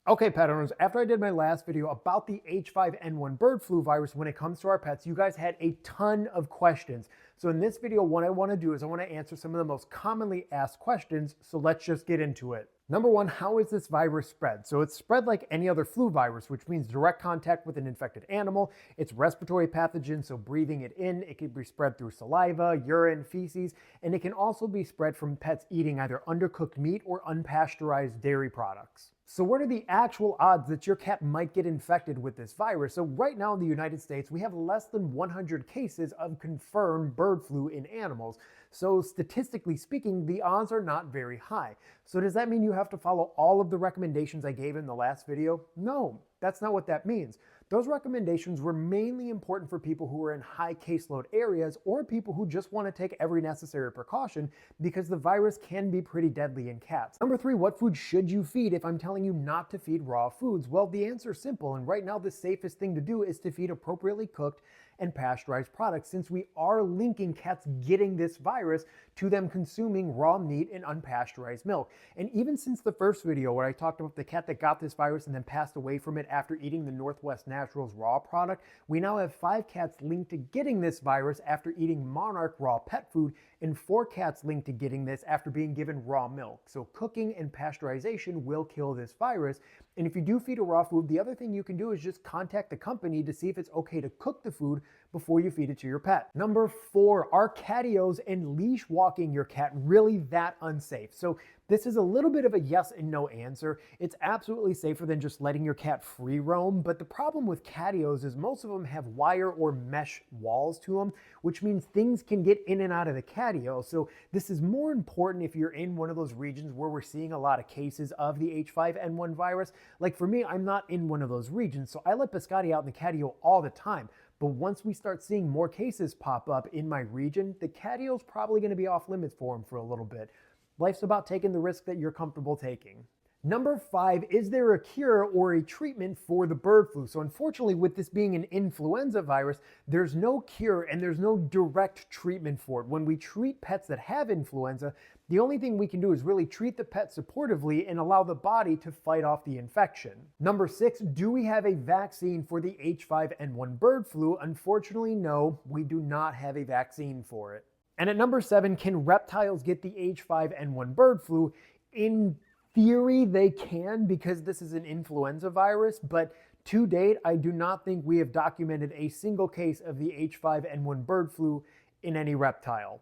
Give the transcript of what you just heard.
Okay, pet owners, after I did my last video about the H5N1 bird flu virus when it comes to our pets, you guys had a ton of questions. So in this video, what I want to do is I want to answer some of the most commonly asked questions. So let's just get into it. Number one, how is this virus spread? So it's spread like any other flu virus, which means direct contact with an infected animal. It's respiratory pathogen, so breathing it in. It can be spread through saliva, urine, feces, and it can also be spread from pets eating either undercooked meat or unpasteurized dairy products. So what are the actual odds that your cat might get infected with this virus? So right now in the United States, we have less than 100 cases of confirmed bird flu in animals. So statistically speaking, the odds are not very high. So does that mean you have to follow all of the recommendations I gave in the last video? No, that's not what that means. Those recommendations were mainly important for people who are in high caseload areas or people who just want to take every necessary precaution because the virus can be pretty deadly in cats. Number three, what food should you feed if I'm telling you not to feed raw foods? Well, the answer is simple, and right now the safest thing to do is to feed appropriately cooked and pasteurized products, since we are linking cats getting this virus to them consuming raw meat and unpasteurized milk. And even since the first video where I talked about the cat that got this virus and then passed away from it after eating the Northwest Naturals raw product, we now have 5 cats linked to getting this virus after eating Monarch raw pet food and 4 cats linked to getting this after being given raw milk. So cooking and pasteurization will kill this virus. And if you do feed a raw food, the other thing you can do is just contact the company to see if it's okay to cook the food before you feed it to your pet. Number 4, are catios and leash walking your cat really that unsafe? So this is a little bit of a yes and no answer. It's absolutely safer than just letting your cat free roam, but the problem with catios is most of them have wire or mesh walls to them, which means things can get in and out of the catio. So this is more important if you're in one of those regions where we're seeing a lot of cases of the H5N1 virus. Like for me, I'm not in one of those regions, so I let Biscotti out in the catio all the time. But once we start seeing more cases pop up in my region, the catio is probably going to be off limits for them for a little bit. Life's about taking the risk that you're comfortable taking. Number 5, is there a cure or a treatment for the bird flu? So unfortunately, with this being an influenza virus, there's no cure and there's no direct treatment for it. When we treat pets that have influenza, the only thing we can do is really treat the pet supportively and allow the body to fight off the infection. Number 6, do we have a vaccine for the H5N1 bird flu? Unfortunately, no, we do not have a vaccine for it. And at number 7, can reptiles get the H5N1 bird flu? In theory, they can, because this is an influenza virus, but to date, I do not think we have documented a single case of the H5N1 bird flu in any reptile.